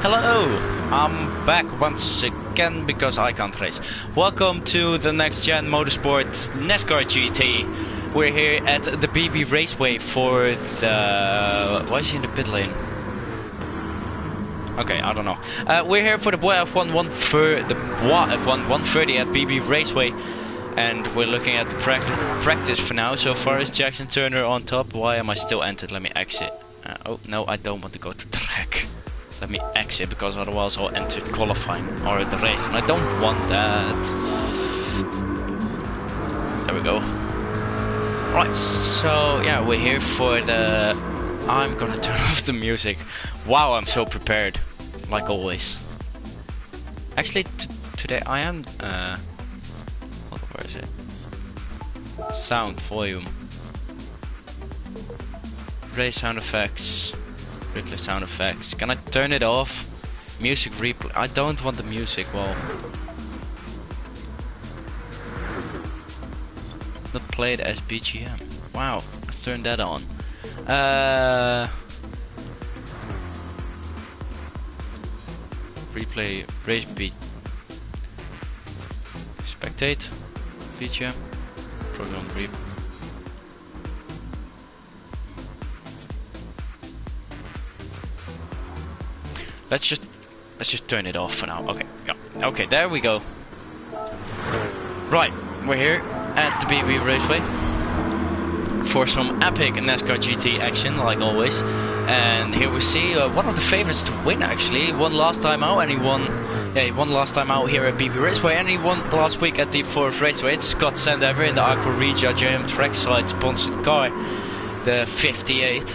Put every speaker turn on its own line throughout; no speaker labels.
Hello, I'm back once again because I can't race. Welcome to the Next Gen Motorsport Nascar GT. We're here at the BB Raceway for the... Why is he in the pit lane? Okay, I don't know. We're here for the F1 130 at BB Raceway. And we're looking at the practice for now. So far is Jackson Turner on top. Why am I still entered? Let me exit. Oh, no, I don't want to go to track. Let me exit, because otherwise I'll enter qualifying or the race, and I don't want that. There we go. Right, so yeah, we're here for the... I'm gonna turn off the music. Wow, I'm so prepared, like always. Actually, today I am... where is it? Sound, volume. Race sound effects. Replay sound effects. Can I turn it off? Music replay. I don't want the music. Well, not played as BGM. Wow, let's turn that on. Replay race beat. Spectate. BGM. Program replay. Let's just turn it off for now. Okay, yeah. Okay, there we go. Right, we're here at the BB Raceway for some epic NASCAR GT action, like always. And here we see one of the favorites to win. Actually, he won last time out, and he won last time out here at BB Raceway, and he won last week at the 4th Raceway. It's Scott Sandover in the Aqua Regia GM trackside sponsored car, the 58.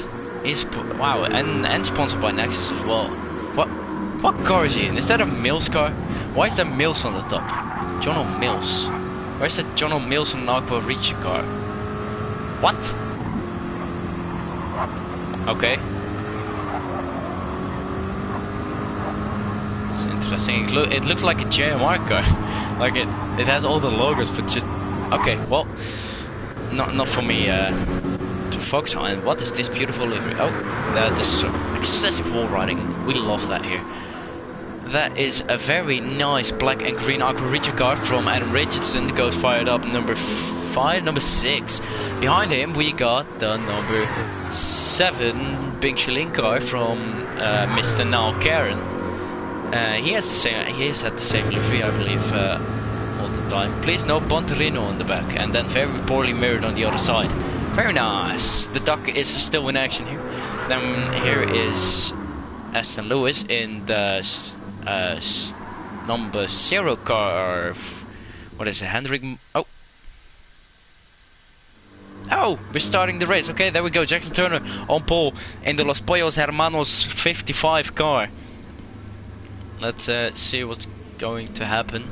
He's wow, and sponsored by Nexus as well. What car is he in? Is that a Mills car? Why is there Mills on the top? John O'Mills. Where's that John O'Mills on an Aqua Reach car? What? Okay. It's interesting. It looks like a JMR car. Like it has all the logos, but just... Okay, well... Not for me to focus on. And what is this beautiful livery? Oh, this is excessive wall riding. We love that here. That is a very nice black and green Aqua Regia car from Adam Richardson. Goes fired up number 6. Behind him we got the number 7 Bing Shilin car from Mr. Nascar. He has had the same livery, I believe, all the time. Please no Ponterino on the back, and then very poorly mirrored on the other side. Very nice. The duck is still in action here. Then here is Aston Lewis in the number 0 car. What is it? Hendrick? Oh, we're starting the race. Okay, there we go. Jackson Turner on pole in the Los Pollos Hermanos 55 car. Let's see what's going to happen.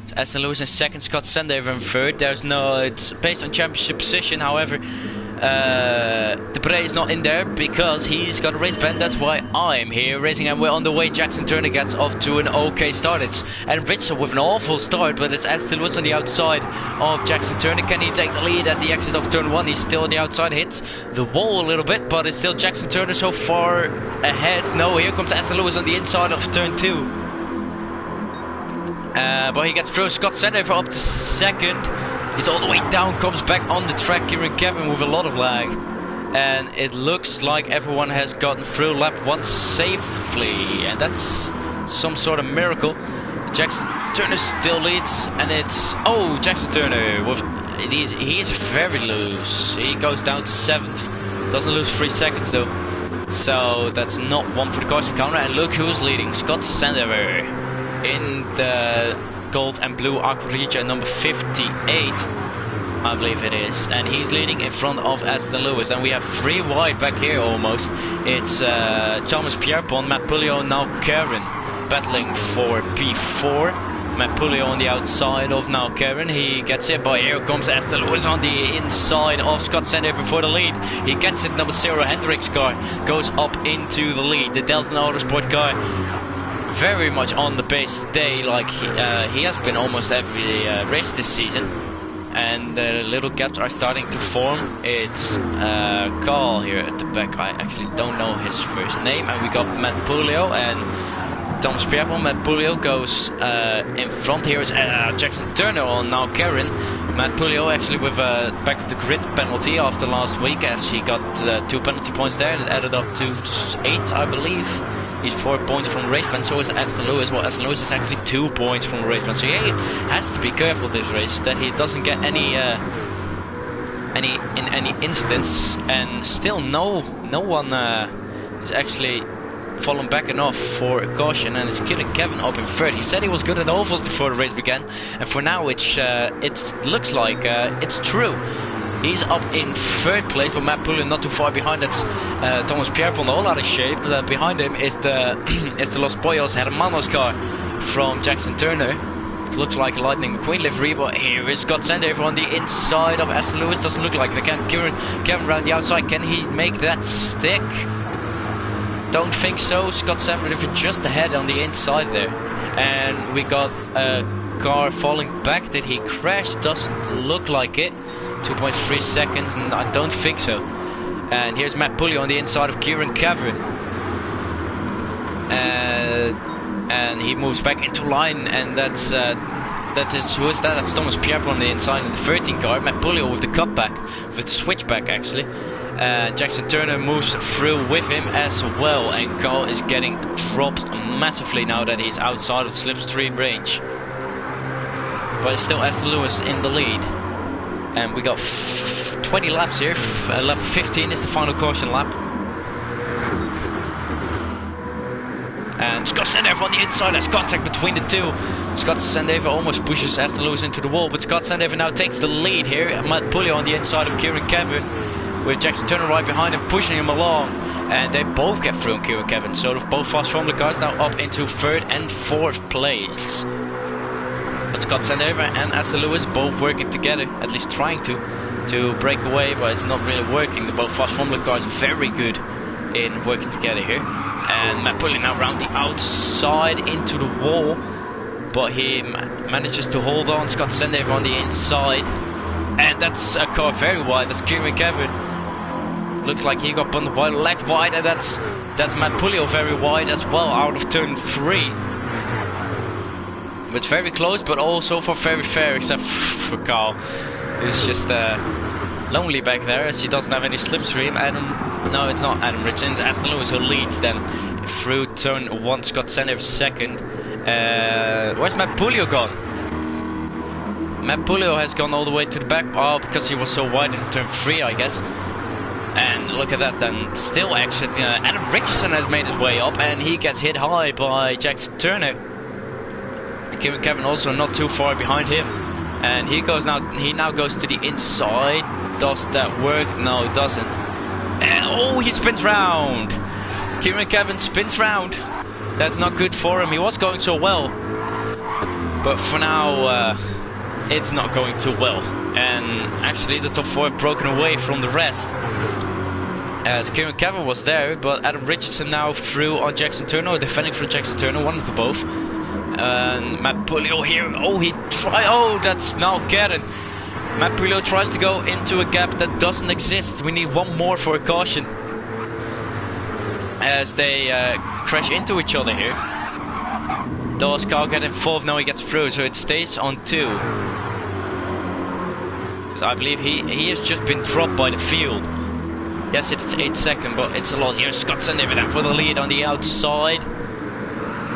So Aston Lewis in second, Scott Sandover in third. It's based on championship position. However, Debray is not in there because he's got a race ban. That's why I'm here racing, and we're on the way. Jackson Turner gets off to an okay start. It's Adam Richardson with an awful start, but it's Aston Lewis on the outside of Jackson Turner. Can he take the lead at the exit of turn 1? He's still on the outside, hits the wall a little bit, but it's still Jackson Turner so far ahead. No, here comes Aston Lewis on the inside of turn 2. But he gets through. Scott Sandover up to second. He's all the way down, comes back on the track here in Kevin with a lot of lag. And it looks like everyone has gotten through lap 1 safely. And that's some sort of miracle. Jackson Turner still leads, and it's... Oh, Jackson Turner, he's very loose. He goes down to 7th. Doesn't lose 3 seconds though. So that's not one for the caution counter. And look who's leading, Scott Sandover in the gold and blue Aqua Regia number 58, I believe it is, and he's leading in front of Aston Lewis. And we have 3 wide back here almost. It's Chalmers Pierpont, Matt Pulio, now Karen battling for P4. Matt Pulio on the outside of now Karen. He gets it, but here comes Aston Lewis on the inside of Scott Sandover for the lead. He gets it, number 0 Hendricks car goes up into the lead. The Delta Autosport car very much on the pace today, like he has been almost every race this season. and the little gaps are starting to form. It's Carl here at the back. I actually don't know his first name. And we got Matt Pulio and Thomas Pierpont. Matt Pulio goes in front. Here is Jackson Turner on now Karen. Matt Pulio actually with a back of the grid penalty after last week, as he got 2 penalty points there. It added up to 8, I believe. He's 4 points from the race ban, so is Aston Lewis. Well, Aston Lewis is actually 2 points from the race ban, so he has to be careful this race that he doesn't get any incidents. And still, no one is actually fallen back enough for a caution, and it's killing Kevin up in third. He said he was good at ovals before the race began, and for now it looks like it's true. He's up in third place, but Matt Pullen not too far behind. That's Thomas Pierpont, all out of shape. Behind him is the Los Pollos Hermanos car from Jackson Turner. It looks like a Lightning McQueen livery, but here is Scott Sandover on the inside of Aston Lewis. Doesn't look like it. Kevin around the outside. Can he make that stick? Don't think so. Scott Sandover just ahead on the inside there. And we got a car falling back. Did he crash? Doesn't look like it. 2.3 seconds, and I don't think so. And here's Matt Pulley on the inside of Kieran Cameron. And he moves back into line, and who is that? That's Thomas Pierpont on the inside in the 13 car. Matt Pulley with the cutback, with the switchback actually. Jackson Turner moves through with him as well, and Carl is getting dropped massively now that he's outside of slipstream range. But it's still Aston Lewis in the lead. And we got 20 laps here. Lap 15 is the final caution lap. And Scott Sandover on the inside. There's contact between the two. Scott Sandover almost pushes Aston Lewis into the wall, but Scott Sandover now takes the lead here. Matt Pulley on the inside of Kieran Cameron, with Jackson Turner right behind him, pushing him along. And they both get through on Kieran Cameron. So both fast Formula cars now up into third and fourth place. But Scott Sandover and Aston Lewis both working together, at least trying to break away, but it's not really working. The both fast Formula cars very good in working together here. And Matt Pulley now around the outside into the wall, but he manages to hold on. Scott Sandover on the inside, and that's a car very wide. That's Kieran Cameron. Looks like he got bumped by left wide, and that's Matt Pulley very wide as well out of turn 3. It's very close, but also for very fair, except for Carl. He's just lonely back there, as he doesn't have any slipstream. No, it's not Adam Richardson. It's Aston Lewis who leads then through turn 1. Scott Sandover second. Where's Matt Pulio gone? Matt Pulio has gone all the way to the back. Oh, because he was so wide in turn 3, I guess. And look at that then. Still, actually, Adam Richardson has made his way up, and he gets hit high by Jackson Turner. Kieran Cameron also not too far behind him, and he now goes to the inside. Does that work? No, it doesn't. And oh, he spins round. Kieran Cameron spins round. That's not good for him. He was going so well, but for now it's not going too well. And actually the top 4 have broken away from the rest, as Kieran Cameron was there, but Adam Richardson now through on Jackson Turner, defending from Jackson Turner, one of the both. And Matt Pulio here, that's now Karen. Matt Pulio tries to go into a gap that doesn't exist. We need one more for a caution, as they crash into each other here. Does Carl get involved? No, he gets through, so it stays on 2. Because I believe he has just been dropped by the field. Yes, it's 8 seconds, but it's a lot. Here's Scott Sandover for the lead on the outside.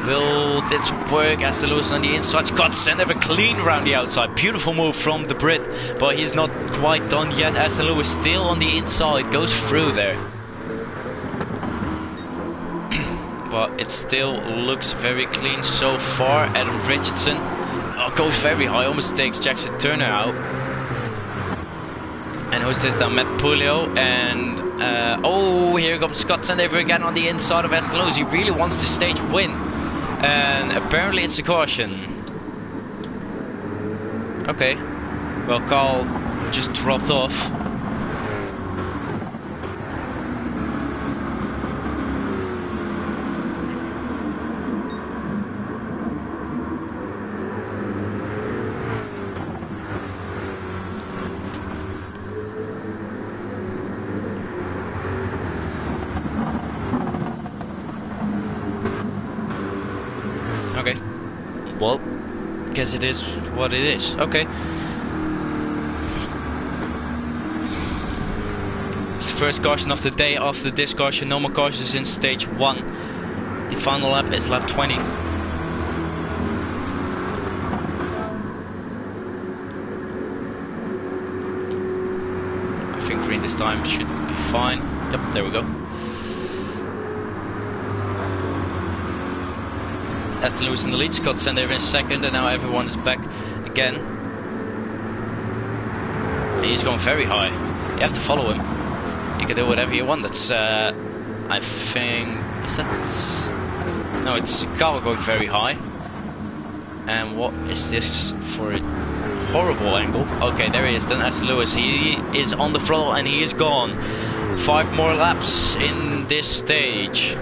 Will this work? Aston Lewis on the inside. Scott Sandover clean around the outside. Beautiful move from the Brit, but he's not quite done yet. Aston Lewis still on the inside, goes through there. But it still looks very clean so far. Adam Richardson goes very high, almost takes Jackson Turner out. And who's this now? Matt Pulio. And here comes Scott Sandover again on the inside of Aston Lewis. He really wants the stage win. And apparently it's a caution. Okay. Well, Carl just dropped off. guess it is what it is. Okay. It's the first caution of the day. After this caution, no more cautions in stage 1. The final lap is lap 20. I think green this time should be fine. Yep, there we go. Aston Lewis in the lead, Scott Sendever in second, and now everyone is back again. And he's going very high. You have to follow him. You can do whatever you want. That's, I think, is that? No, it's Carl going very high. And what is this for a horrible angle? Okay, there he is. Then Aston Lewis, he is on the throttle and he is gone. 5 more laps in this stage.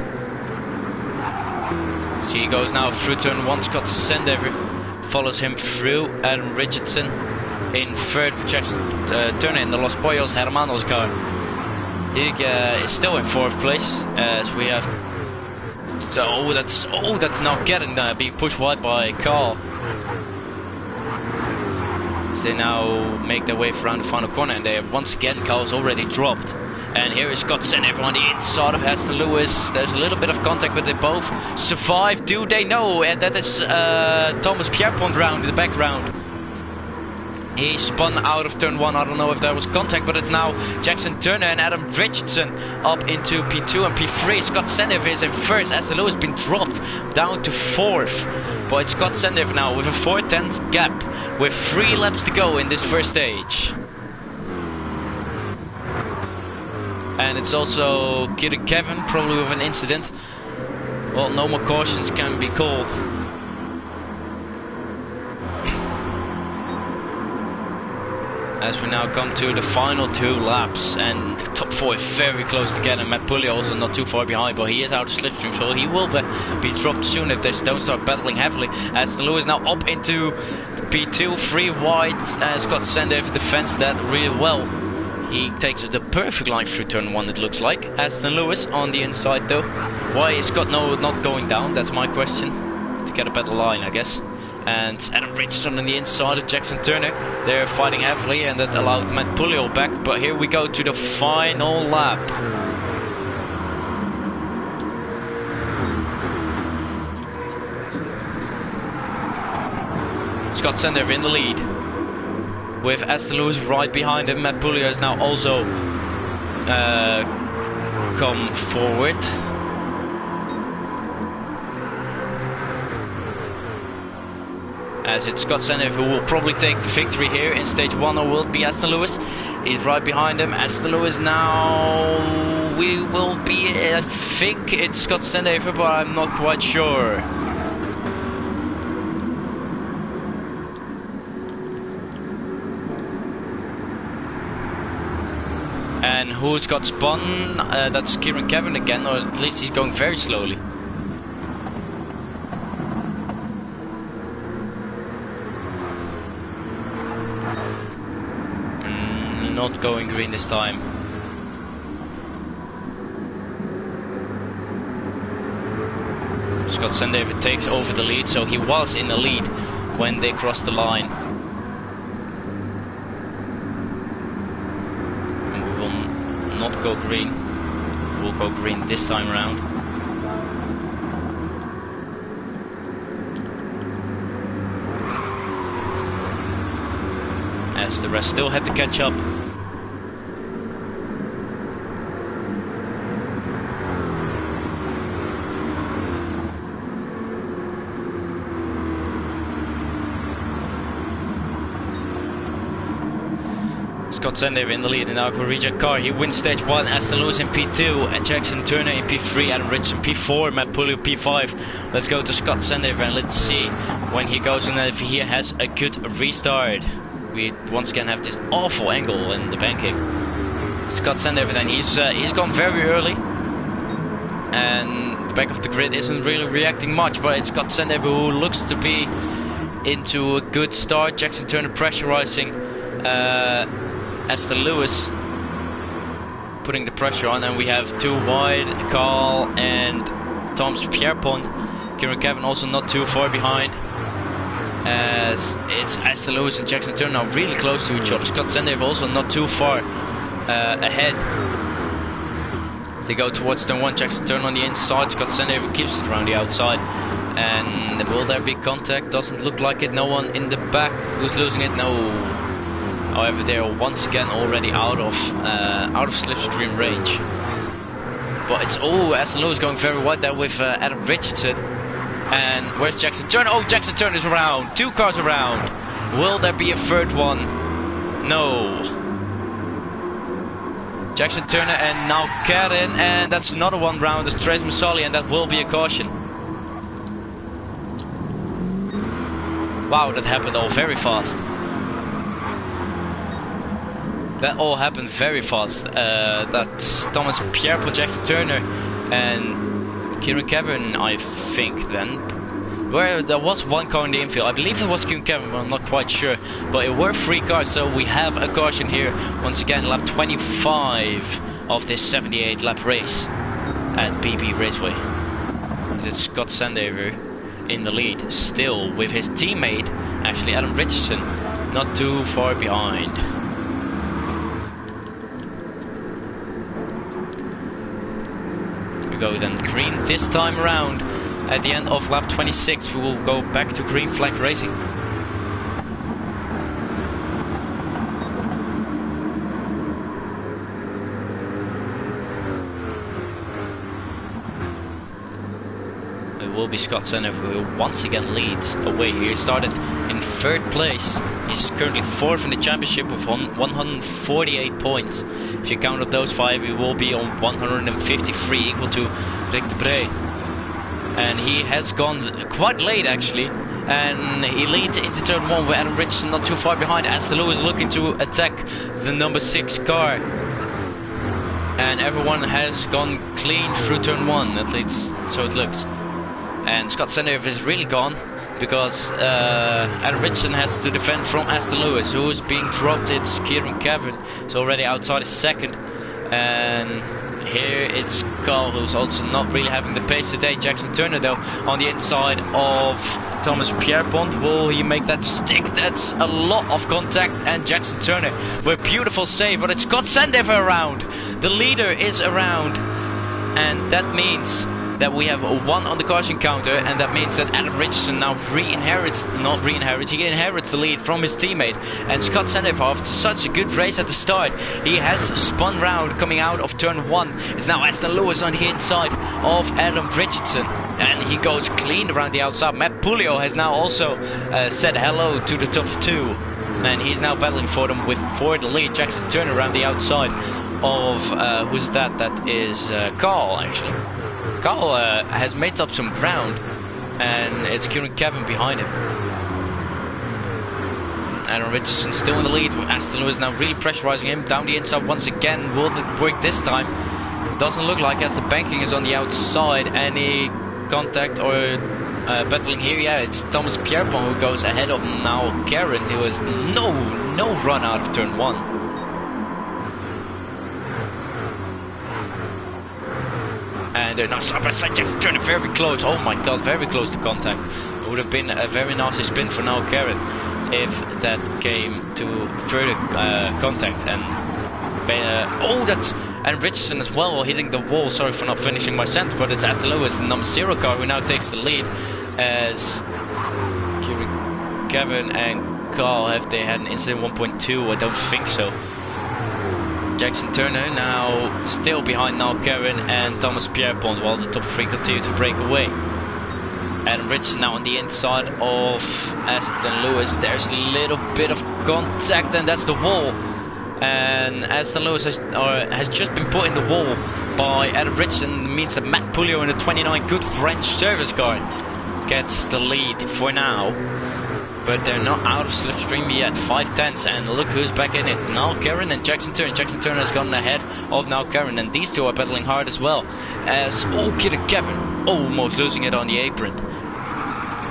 So he goes now through turn 1. Scott Sendever follows him through, and Richardson in third. Jackson Turner in the Los Pollos Hermanos car. He is still in 4th place, as we have. So that's not getting being pushed wide by Carl. So they now make their way around the final corner, and they once again Carl's already dropped. And here is Scott Sendever on the inside of Aston Lewis. There's a little bit of contact, but they both survive. Do they know? And that is Thomas Pierpont round in the background. He spun out of turn 1. I don't know if there was contact, but it's now Jackson Turner and Adam Richardson up into P2 and P3. Scott Sendever is in first. Aston Lewis has been dropped down to 4th. But it's Scott Sendever now with a 4-10 gap with 3 laps to go in this first stage. And it's also Kieran Kevin, probably with an incident. Well, no more cautions can be called. As we now come to the final 2 laps, and the top 4 is very close together. Matt Pulley also not too far behind, but he is out of slipstream, so he will be dropped soon if they don't start battling heavily. As Lewis now up into P2, 3 wide, and Scott Sendever defends that really well. He takes the perfect line through turn 1, it looks like. Aston Lewis on the inside though. Why is Scott not going down? That's my question. To get a better line, I guess. And Adam Richardson on the inside of Jackson Turner. They're fighting heavily, and that allowed Matt Pulley back. But here we go to the final lap. Scott Sendever in the lead, with Aston Lewis right behind him. Matt Pulley has now also come forward. As it's Scott Sendever who will probably take the victory here in stage 1, or will it be Aston Lewis? He's right behind him. Aston Lewis now, we will be, I think it's Scott Sendever, but I'm not quite sure. And who's got spun? That's Kieran Kevin again, or at least he's going very slowly. Not going green this time. Scott Sendever takes over the lead, so he was in the lead when they crossed the line. And we will not go green. We'll go green this time around. As the rest still had to catch up. Scott Sendever in the lead in the Aqua Reject car. He wins stage 1. Aston Lewis in P2 and Jackson Turner in P3. Adam Richardson P4. Matt Pulley P5. Let's go to Scott Sendever and let's see when he goes in if he has a good restart. We once again have this awful angle in the banking. Scott Sendever then, he's gone very early, and the back of the grid isn't really reacting much, but it's Scott Sendever who looks to be into a good start. Jackson Turner pressurizing Aston Lewis, putting the pressure on, and we have 2 wide, Carl and Thomas Pierpont. Kieran Kevin also not too far behind. as it's Aston Lewis and Jackson Turner now really close to each other. Scott Sendev also not too far ahead. They go towards turn 1, Jackson Turner on the inside, Scott Sendev keeps it around the outside. And will there be contact? Doesn't look like it. No one in the back who's losing it. No. However, they are once again already out of slipstream range. But it's Aston Lewis going very wide there with Adam Richardson. And where's Jackson Turner? Oh, Jackson Turner is around. 2 cars around. Will there be a third one? No. Jackson Turner and now Karen, and that's another one round. It's Trace Masali, and that will be a caution. Wow, that happened all very fast. That all happened very fast. That's Thomas Pierre, Jackson Turner, and Kieran Kevin, I think, then. Where there was one car in the infield. I believe it was Kieran Kevin, but I'm not quite sure. But it were 3 cars, so we have a caution here. Once again, lap 25 of this 78 lap race at BB Raceway. It's Scott Sendever in the lead, still with his teammate, actually Adam Richardson, not too far behind. We go then green this time around. At the end of lap 26 we will go back to green flag racing. Will be Scott Sendev, who once again leads away. He started in 3rd place. He's currently 4th in the championship with 148 points. If you count up those 5, he will be on 153, equal to Rick de Bree. And he has gone quite late actually, and he leads into turn 1 with Adam Richardson not too far behind. Aston Lewis looking to attack the number 6 car. And everyone has gone clean through turn 1, at least so it looks. And Scott Sendev is really gone because Adam Richardson has to defend from Aston Lewis, who is being dropped. It's Kieran Kevin, he's already outside his 2nd. And here it's Carl, who's also not really having the pace today. Jackson Turner though on the inside of Thomas Pierpont. Will he make that stick? That's a lot of contact, and Jackson Turner with beautiful save, but it's Scott Sendev around. The leader is around, and that means that we have a 1 on the caution counter, and that means that Adam Richardson now he inherits the lead from his teammate. And Scott Sendev, after such a good race at the start, he has spun round coming out of turn 1. It's now Aston Lewis on the inside of Adam Richardson, and he goes clean around the outside. Matt Pulio has now also said hello to the top 2, and he's now battling for them for the lead. Jackson Turner around the outside of who's that? That is Carl actually. Carl has made up some ground, and it's Kieran Kevin behind him. Adam Richardson still in the lead with Aston Lewis now really pressurizing him down the inside once again. Will it work this time? Doesn't look like, as the banking is on the outside. Any contact or battling here? Yeah, it's Thomas Pierpont who goes ahead of now Karen, who has no run out of turn 1. And they're now side by side. Jackson Turner very close. Oh my god, very close to contact. It would have been a very nasty spin for now Karen if that came to further contact. And oh, that's and Richardson as well hitting the wall. Sorry for not finishing my sentence, but it's Aston Lewis, the number 0 car, who now takes the lead. As Kevin and Carl, have they had an incident 1.2? I don't think so. Jackson Turner now still behind now Karen and Thomas Pierpont, while the top 3 continue to break away. Adam Richardson now on the inside of Aston Lewis. There's a little bit of contact, and that's the wall. And Aston Lewis has just been put in the wall by Adam Richardson. It means that Matt Pulio in the 29 good French service car gets the lead for now. But they're not out of slipstream yet. 5/10, and look who's back in it. Now Karen and Jackson Turner. Jackson Turner has gone ahead of now Karen, and these two are battling hard as well. As Kieran Kevin almost losing it on the apron.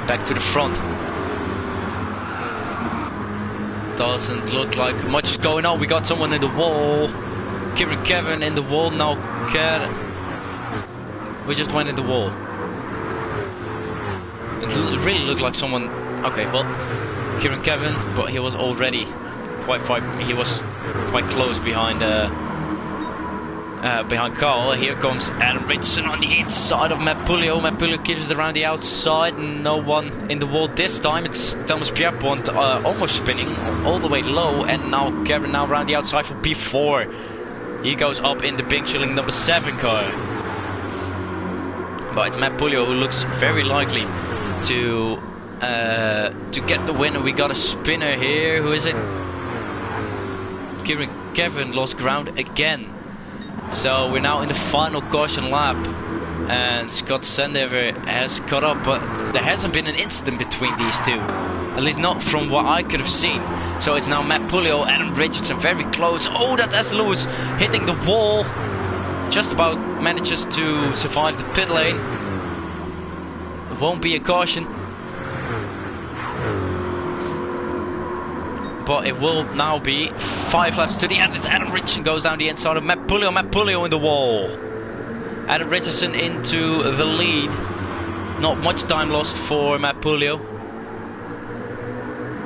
Back to the front. Doesn't look like much is going on. We got someone in the wall. Kieran Kevin in the wall now. Karen. We just went in the wall. It really looked like someone Okay, well, Kieran Kevin, but he was already quite close behind Carl. Here comes Adam Richardson on the inside of Matt Pulio. Matt Pulio gives it around the outside. No one in the wall this time. It's Thomas Pierpont almost spinning all the way low. And now Kevin now around the outside for P4. He goes up in the pink shilling number 7 car. But it's Matt Pulio who looks very likely to get the win. And we got a spinner here. Who is it? Kevin lost ground again. So we're now in the final caution lap, and Scott Sandover has caught up, but there hasn't been an incident between these two, at least not from what I could have seen. So it's now Matt Pulio, Adam Richardson very close. Oh, that's Aston Lewis hitting the wall, just about manages to survive the pit lane. It won't be a caution, but it will now be 5 laps to the end as Adam Richardson goes down the inside of Matt Pulio in the wall. Adam Richardson into the lead. Not much time lost for Matt Pulio.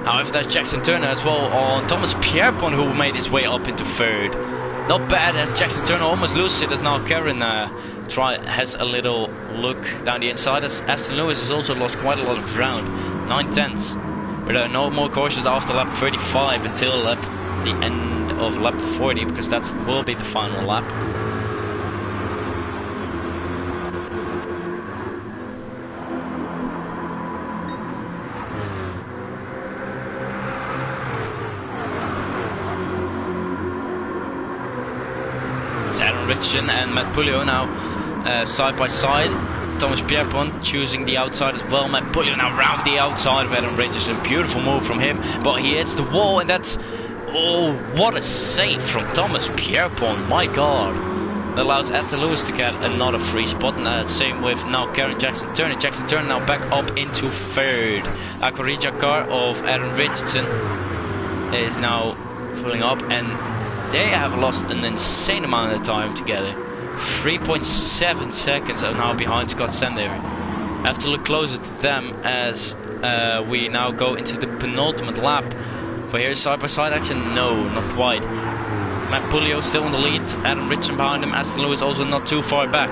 However, there's Jackson Turner as well on Thomas Pierpont, who made his way up into 3rd. Not bad, as Jackson Turner almost loses it, as now Karen has a little look down the inside, as Aston Lewis has also lost quite a lot of ground, 9/10. But there are no more cautions after lap 35 until the end of lap 40, because that will be the final lap. It's Adam Richardson and Matt Pulio now side by side. Thomas Pierpont choosing the outside as well. Matt Pulio now round the outside of Adam Richardson. Beautiful move from him, but he hits the wall, and that's... Oh, what a save from Thomas Pierpont, my god. That allows Aston Lewis to get another free spot, and same with now Karen Jackson Turner. Jackson Turner now back up into 3rd. Aquarija car of Adam Richardson is now filling up, and they have lost an insane amount of time together. 3.7 seconds are now behind Scott Sandover. I have to look closer to them as we now go into the penultimate lap. But here's side by side action. No, not quite. Matt Pulio still in the lead. Adam Richardson behind him. Aston Lewis also not too far back,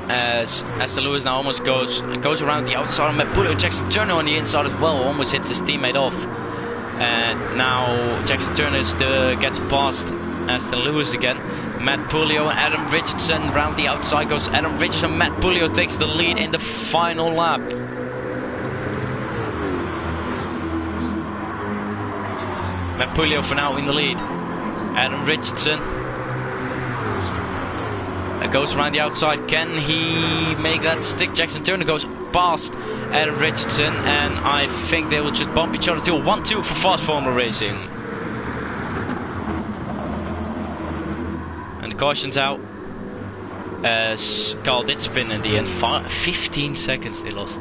as Aston Lewis now almost goes around the outside of Matt Pulio. Jackson Turner on the inside as well, almost hits his teammate off. And now Jackson Turner gets past Aston Lewis again. Matt Pulio and Adam Richardson round the outside goes Adam Richardson. Matt Pulio takes the lead in the final lap. Matt Pulio for now in the lead. Adam Richardson goes around the outside. Can he make that stick? Jackson Turner goes past Adam Richardson, and I think they will just bump each other to a 1-2 for Fast Formula Racing. And the caution's out, as Carl did spin in the end. 15 seconds they lost.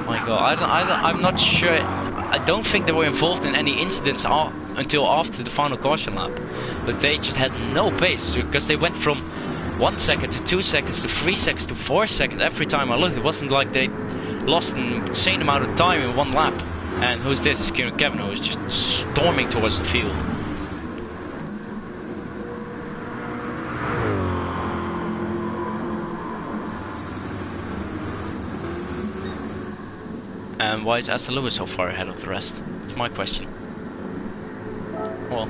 My god, I'm not sure. I don't think they were involved in any incidents until after the final caution lap. But they just had no pace, because they went from 1 second to 2 seconds to 3 seconds to 4 seconds every time I looked. It wasn't like they lost an insane amount of time in one lap. And who's this? It's Kieran Kevin, who is just storming towards the field. And why is Aston Lewis so far ahead of the rest? That's my question. Well,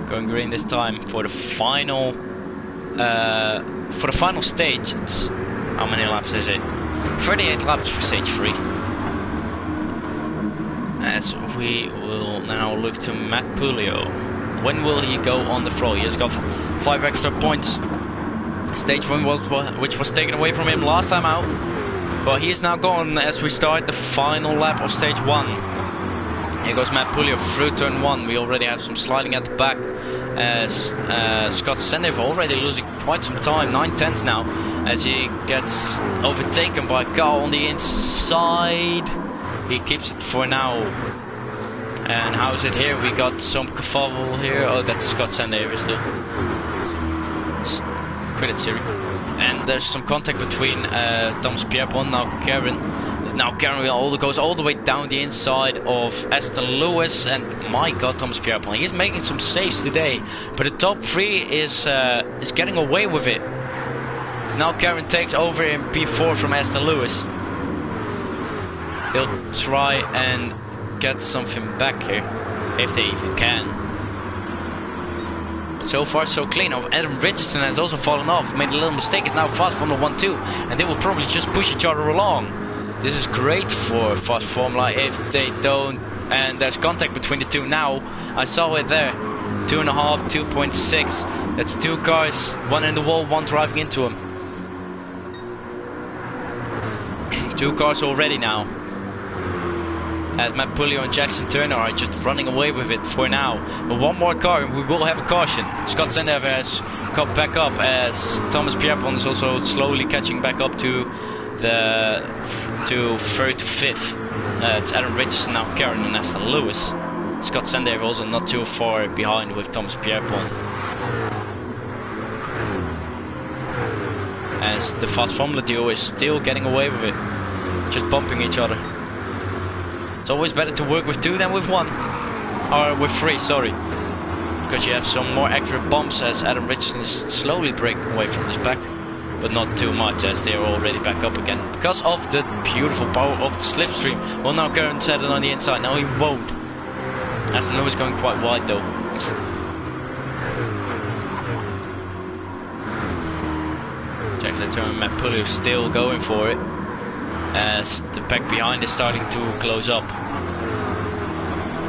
going green this time for the final stage. It's, how many laps is it? 38 laps for stage 3. As we will now look to Matt Pulio. When will he go on the floor? He has got 5 extra points. Stage 1 which was taken away from him last time out, but he is now gone as we start the final lap of stage 1. Here goes Matt Pulio through turn 1. We already have some sliding at the back as Scott Sendev already losing quite some time, 9/10 now, as he gets overtaken by a car on the inside. He keeps it for now. And how is it here? We got some kerfuffle here. Oh, that's Scott Sendev still. Credit Siri. And there's some contact between Thomas Pierpont, now Karen. Now Gran goes all the way down the inside of Aston Lewis, and my God, Thomas Pierpont, he's making some saves today. But the top 3 is getting away with it. Now Karen takes over in P4 from Aston Lewis. They'll try and get something back here, if they even can. So far so clean. Adam Richardson has also fallen off, made a little mistake. It's now fast Formula 1-2, and they will probably just push each other along. This is great for fast Formula if they don't, and there's contact between the two now. I saw it there, 2.5, 2.6. That's 2 cars, one in the wall, one driving into him. 2 cars already now. As Matt Pulio and Jackson Turner are just running away with it for now. But one more car and we will have a caution. Scott Sendev has come back up as Thomas Pierpont is also slowly catching back up to 3rd to 5th. It's Adam Richardson, now Karen and Aston Lewis. Scott Sendev also not too far behind with Thomas Pierpont. As the fast Formula duo is still getting away with it, just bumping each other. It's always better to work with 2 than with 1, or with 3, sorry, because you have some more accurate bumps as Adam Richardson is slowly breaking away from this back, but not too much as they are already back up again because of the beautiful power of the slipstream. Well, now Karen set it on the inside. No, he won't. Aston Lewis going quite wide though. Jackson Turner and Matt Pulio still going for it, as the pack behind is starting to close up.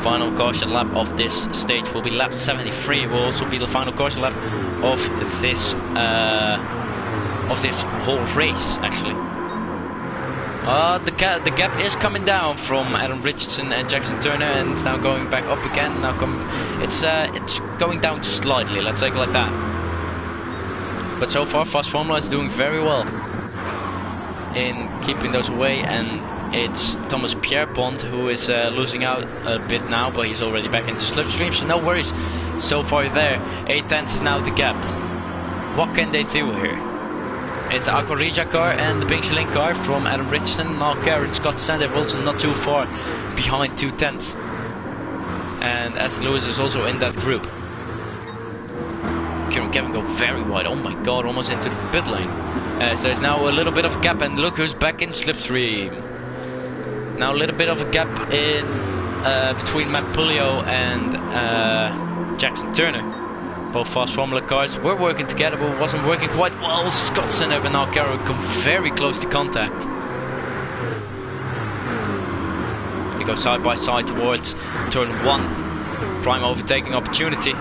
Final caution lap of this stage will be lap 73. It will also be the final caution lap of this whole race, actually. The gap is coming down from Adam Richardson and Jackson Turner, and it's now going back up again. It's going down slightly. Let's take it like that. But so far, Fast Formula is doing very well in keeping those away, and it's Thomas Pierpont who is losing out a bit now, but he's already back into slipstream, so no worries so far there. 8/10 is now the gap. What can they do here? It's the Aquarija car and the Bing Schilling car from Adam Richardson. Now Karen, Scott Sendev also not too far behind 2/10, and Aston Lewis is also in that group. Kevin go very wide. Oh my God, almost into the pit lane. So there's now a little bit of a gap, and look who's back in slipstream. Now a little bit of a gap in between Matt Pulio and Jackson Turner. Both fast Formula cars were working together, but it wasn't working quite well. Scott Sendev and now Karen come very close to contact. They go side by side towards turn 1. Prime overtaking opportunity.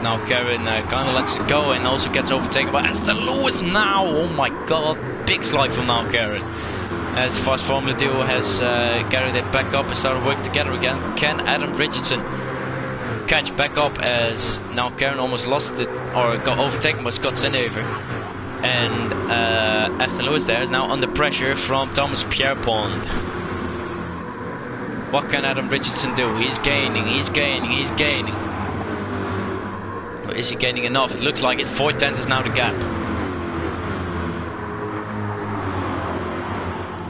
Now Karen kind of lets it go and also gets overtaken by Aston Lewis now. Oh my God, big slide from now Karen. As Fast Formula duo has carried it back up and started working together again. Can Adam Richardson catch back up, as now Karen almost lost it or got overtaken by Scott Sendev. And Aston Lewis there is now under pressure from Thomas Pierpont. What can Adam Richardson do? He's gaining, he's gaining, he's gaining. Or is he gaining enough? It looks like it. 4/10 is now the gap.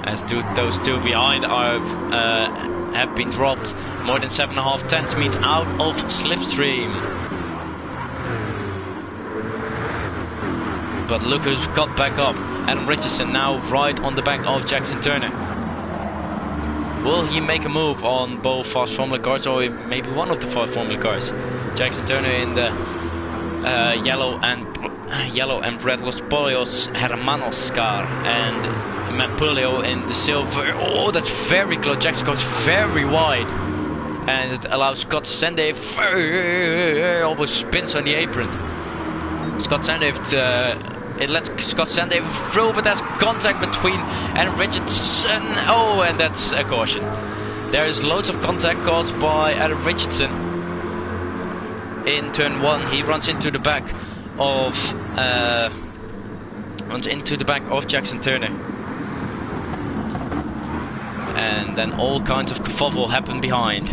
As those two behind are have been dropped. More than 7.5 means out of slipstream. But look who's got back up. Adam Richardson now right on the back of Jackson Turner. Will he make a move on both fast Formula cars, or maybe one of the fast Formula cars? Jackson Turner in the yellow and red Los Pollos Hermanos car, and Matt Pulio in the silver. Oh, that's very close. Jackson goes very wide, and it allows Scott Sendev almost spins on the apron. Scott Sendev it lets Scott Sendev through, but there's contact between Adam Richardson. Oh, and that's a caution. There is loads of contact caused by Adam Richardson. In turn 1, he runs into the back of Jackson Turner, and then all kinds of kerfuffle happen behind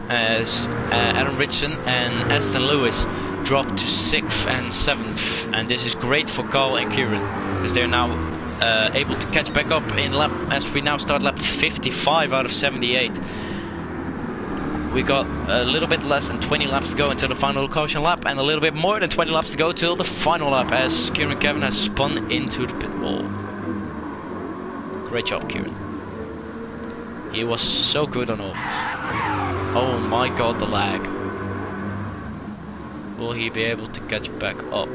as Adam Richardson and Aston Lewis drop to 6th and 7th, and this is great for Carl and Kieran because they're now able to catch back up in lap, as we now start lap 55 out of 78. We got a little bit less than 20 laps to go until the final caution lap, and a little bit more than 20 laps to go till the final lap as Kieran Kevin has spun into the pit wall. Great job, Kieran. He was so good on offers. Oh my god, the lag. Will he be able to catch back up?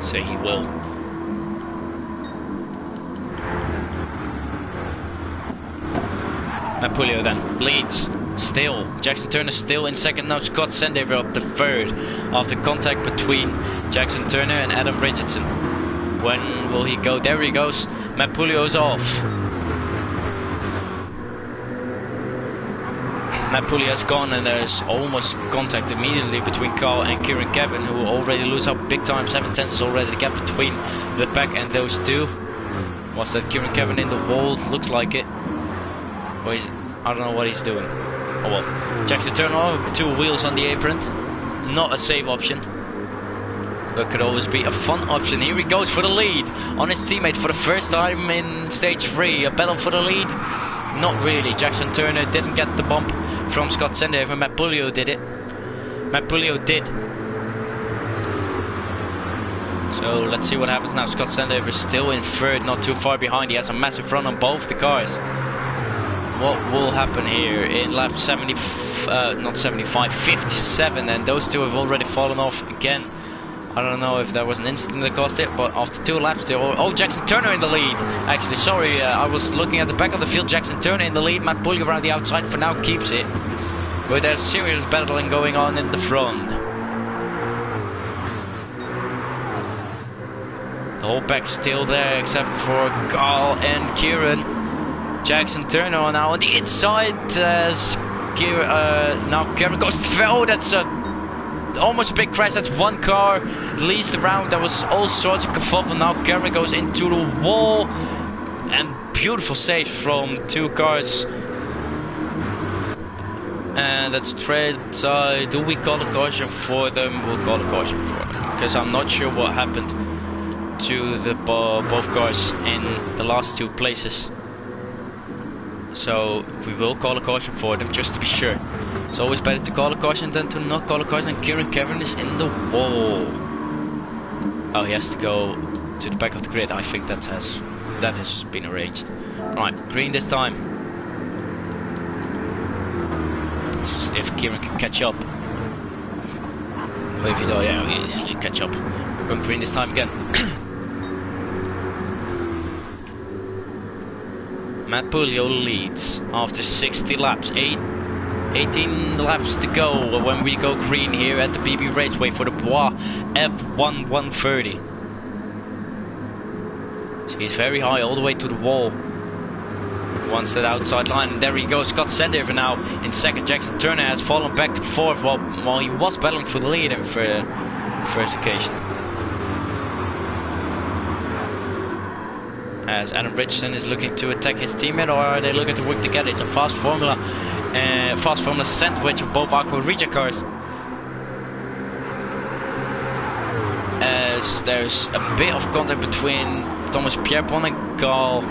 Say he will. Mapulio then leads. Still, Jackson Turner still in second. Now Scott Sendaver up the third after contact between Jackson Turner and Adam Richardson. When will he go? There he goes. Mapulio's off. Mapulio's gone, and there's almost contact immediately between Carl and Kieran Kevin, who already lose out big time. 7/10 already the gap between the pack and those two. Was that Kieran Kevin in the wall? Looks like it. Or I don't know what he's doing. Oh well. Jackson Turner, 2 wheels on the apron. Not a safe option, but could always be a fun option. Here he goes for the lead on his teammate for the first time in stage 3. A battle for the lead? Not really. Jackson Turner didn't get the bump from Scott Sendaver. Mapulio did it. Mapulio did. So let's see what happens now. Scott Sendaver is still in third, not too far behind. He has a massive run on both the cars. What will happen here in lap 70, not 75, 57, and those two have already fallen off again. I don't know if there was an incident that caused it, but after 2 laps they're all... Oh, Jackson Turner in the lead! Actually, sorry, I was looking at the back of the field. Jackson Turner in the lead. Mapulio around the outside for now keeps it. But there's serious battling going on in the front. The whole pack's still there except for Carl and Kieran. Jackson Turner now on the inside as now Kieran goes... Oh, that's almost a big crash. That's one car at least around. There was all sorts of kerfuffle. Now Kieran goes into the wall, and beautiful save from 2 cars. And that's straight side. Do we call a caution for them? We'll call a caution for them, because I'm not sure what happened to the both cars in the last 2 places. So we will call a caution for them just to be sure. It's always better to call a caution than to not call a caution. And Kieran Kevin is in the wall. Oh, he has to go to the back of the grid. I think that has been arranged. Right, green this time. Let's see if Kieran can catch up. Or if he does, yeah, he'll easily catch up. Going green this time again. Mapulio leads after 60 laps. 18 laps to go when we go green here at the BB Raceway for the Bois F1 130. So he's very high all the way to the wall. Once that outside line, and there he goes. Scott Sendaver now in second. Jackson Turner has fallen back to 4th while he was battling for the lead in first occasion. As Adam Richardson is looking to attack his teammate, or are they looking to work together? It's a fast formula sandwich of both Aqua Regia cars. As there's a bit of contact between Thomas Pierpont and Carl.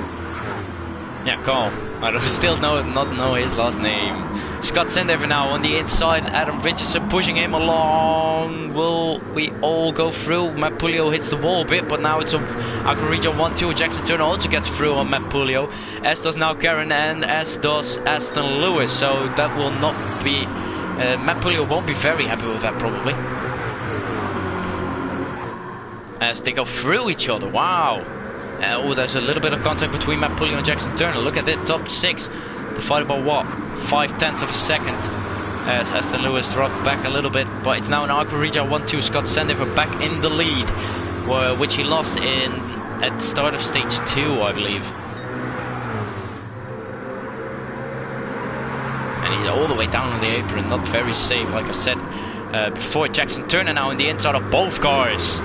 Yeah, Carl. I still not know his last name. Scott Sendaver now on the inside. Adam Richardson pushing him along. Will we all go through? Mapulio hits the wall a bit, but now it's a Aqua Regia 1-2. Jackson Turner also gets through on Mapulio, as does now Karen, and as does Aston Lewis. So that will not be... Mapulio won't be very happy with that, probably. As they go through each other. Wow. Oh, there's a little bit of contact between Mapulio and Jackson Turner. Look at it, top 6. Divided by what? 0.5 of a second. As Aston Lewis dropped back a little bit. But it's now an Aqua Regia 1-2. Scott Sendaver back in the lead. Which he lost at the start of stage 2, I believe. and he's all the way down on the apron, not very safe, like I said before. Jackson Turner now in the inside of both cars.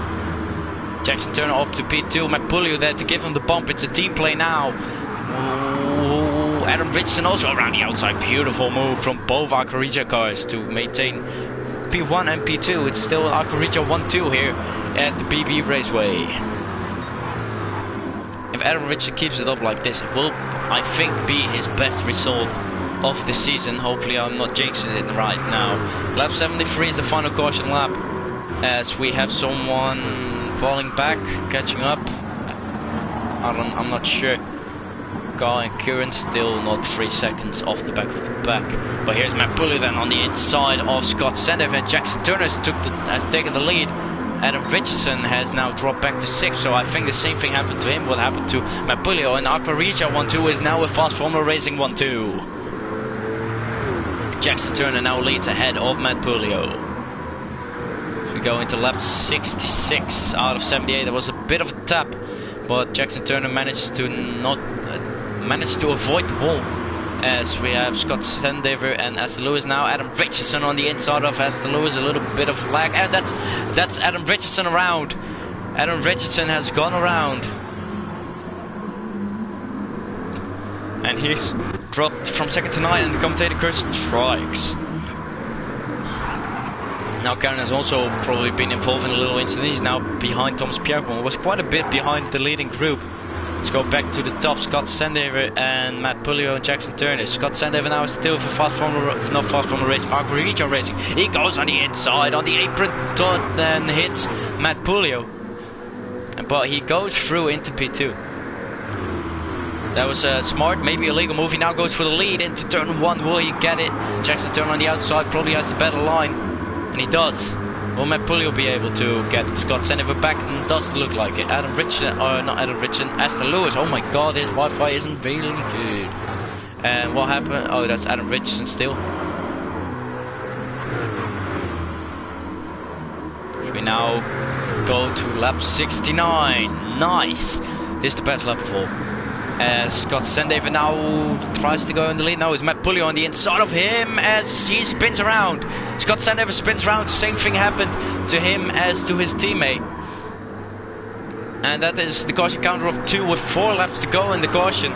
Jackson Turner up to P2, Matt Puglio there to give him the bump. It's a team play now. Ooh, Adam Richardson also around the outside. Beautiful move from both Aquarija cars to maintain P1 and P2. It's still Aquarija 1-2 here at the BB Raceway. If Adam Richardson keeps it up like this, it will, I think, be his best result of the season. Hopefully I'm not jinxing it right now. Lap 73 is the final caution lap, as we have someone falling back, catching up. I'm not sure. Gar and Kieran still not 3 seconds off the back of the back. But here's Matt Puglio then on the inside of Scott Sandev, and Jackson Turner has taken the lead. Adam Richardson has now dropped back to 6th, so I think the same thing happened to him, what happened to Matt Puglio. And Aquarija 1-2 is now with Fast Formula Racing 1-2. Jackson Turner now leads ahead of Matt Puglio. We go into lap 66 out of 78. There was a bit of a tap, but Jackson Turner managed to avoid the wall, as we have Scott Sandever and Aston Lewis now. Adam Richardson on the inside of Aston Lewis, a little bit of lag, and that's Adam Richardson around. Adam Richardson has gone around, and he's dropped from 2nd to 9, and the commentator curse strikes. Now Gran has also probably been involved in a little incident. He's now behind Thomas Pierpont. Was quite a bit behind the leading group. Let's go back to the top. Scott Sandever and Matt Puglio and Jackson Turner. Scott Sandever now is still for Fast Formula, not Fast Formula Racing, Aquarija Racing. He goes on the inside, on the apron, then hits Matt Puglio. But he goes through into P2. That was a smart, maybe a legal move. He now goes for the lead into turn 1. Will he get it? Jackson Turner on the outside probably has the better line. And he does. Will Matt Puglio be able to get Scott Sandever back? And does look like it. Adam Richardson, not Adam Richardson, Aston Lewis. Oh my god, his Wi-Fi isn't really good. And what happened? Oh, that's Adam Richardson still. We now go to lap 69. Nice. This is the best lap of all. Scott Sandever now tries to go in the lead. Now is Matt Puglio on the inside of him as he spins around. Scott Sandever spins around. Same thing happened to him as to his teammate. And that is the caution counter of 2 with 4 laps to go in the caution,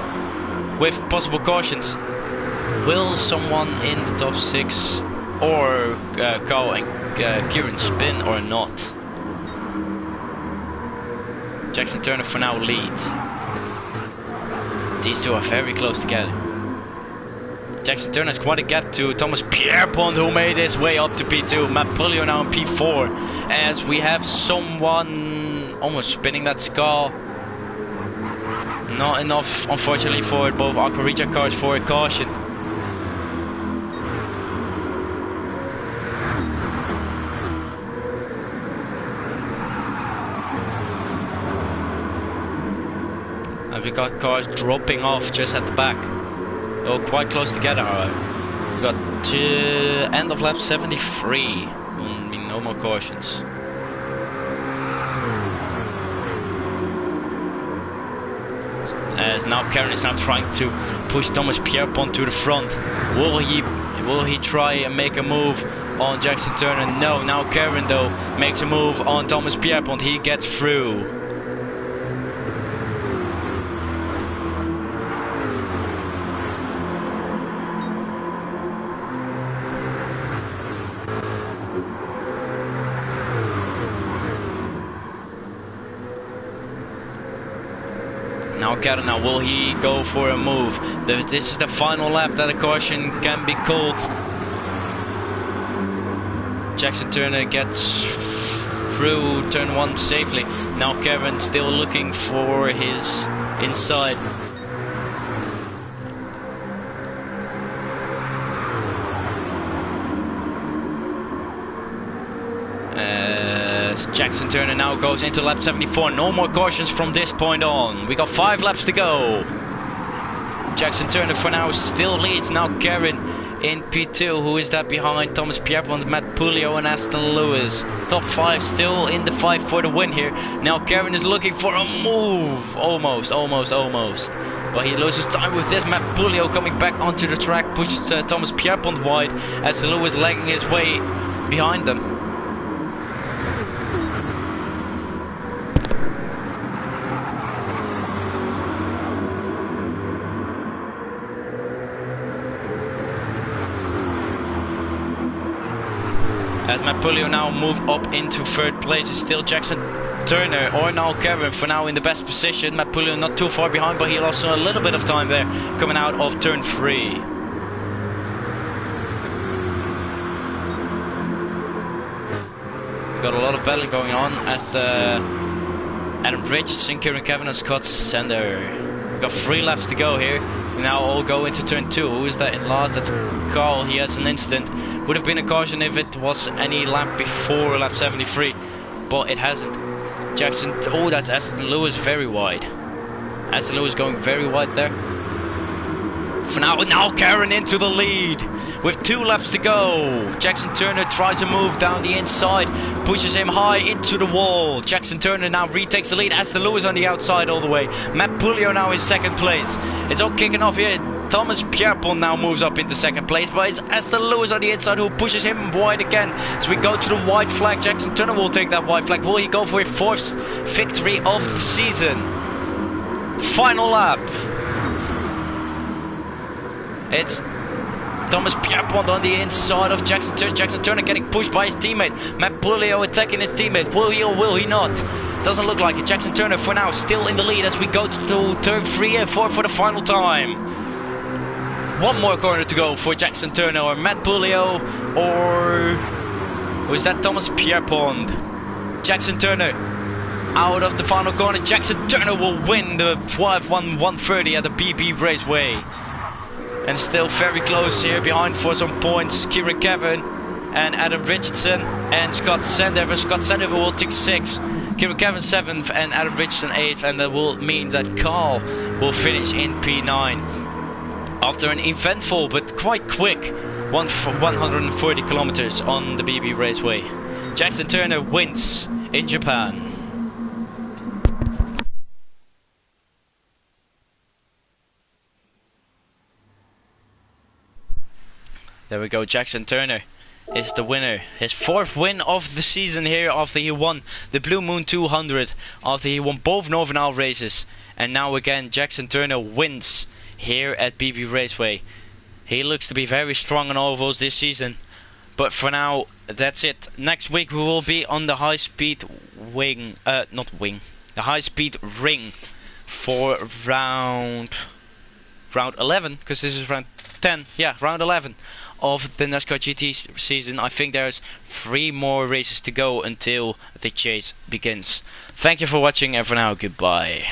with possible cautions. Will someone in the top 6 or Carl and Kieran spin or not? Jackson Turner for now leads. These two are very close together. Jackson Turner has quite a gap to Thomas Pierpont, who made his way up to P2. Matt Puglio now in P4, as we have someone almost spinning that skull. Not enough, unfortunately, for both Aquarija cars for a caution. We got cars dropping off just at the back. Oh, quite close together. We got to end of lap 73. No more cautions. As now Karen is now trying to push Thomas Pierpont to the front. Will he try and make a move on Jackson Turner? No. Now Karen though makes a move on Thomas Pierpont. He gets through. Now will he go for a move? This is the final lap that a caution can be called. Jackson Turner gets through turn 1 safely. Now Kevin still looking for his inside. Jackson Turner now goes into lap 74. No more cautions from this point on. We got 5 laps to go. Jackson Turner for now still leads. Now Karen in P2. Who is that behind? Thomas Pierpont, Matt Pulio and Aston Lewis. Top 5 still in the fight for the win here. Now Kevin is looking for a move. Almost. But he loses time with this. Matt Pulio coming back onto the track, pushes Thomas Pierpont wide as Lewis lagging his way behind them. As Matt Pulio now moved up into third place, it's still Jackson Turner or now Kevin for now in the best position. Matt Pulio not too far behind, but he lost a little bit of time there coming out of turn 3. Got a lot of battling going on as Adam Richardson, Kieran Kevin and Scott Sender. Got 3 laps to go here. So now all go into turn 2. Who is that in last? That's Carl. He has an incident. Would have been a caution if it was any lap before lap 73, but it hasn't. Jackson, oh, that's Aston Lewis very wide. Aston Lewis going very wide there. For now Karen into the lead with 2 laps to go. Jackson Turner tries to move down the inside, pushes him high into the wall. Jackson Turner now retakes the lead. Aston Lewis on the outside all the way. Matt Pulio now in second place. It's all kicking off here. Thomas Pierpont now moves up into second place, but it's Aston Lewis on the inside who pushes him wide again. So we go to the white flag. Jackson Turner will take that white flag. Will he go for a 4th victory of the season? Final lap. It's Thomas Pierpont on the inside of Jackson Turner. Jackson Turner getting pushed by his teammate. Matt Pulio attacking his teammate. Will he or will he not? Doesn't look like it. Jackson Turner for now still in the lead as we go to turn 3 and 4 for the final time. One more corner to go for Jackson Turner or Matt Pulio, or is that Thomas Pierpont? Jackson Turner out of the final corner. Jackson Turner will win the 5-1-130 at the BB Raceway. And still very close here behind for some points. Kieran Kevin and Adam Richardson and Scott Sandover. Scott Sandover will take 6th. Kieran Kevin 7th and Adam Richardson 8th. And that will mean that Carl will finish in P9. After an eventful but quite quick 140 kilometers on the BB Raceway. Jackson Turner wins in Japan. There we go, Jackson Turner is the winner. His 4th win of the season here after he won the Blue Moon 200, after he won both Northern Isle races. And now again Jackson Turner wins here at BB Raceway. He looks to be very strong on ovals this season. But for now, that's it. Next week we will be on the high-speed the high-speed ring for round 11, because this is round 10. Yeah, round 11 of the NASCAR GT season. I think there's 3 more races to go until the chase begins. Thank you for watching, and for now, goodbye.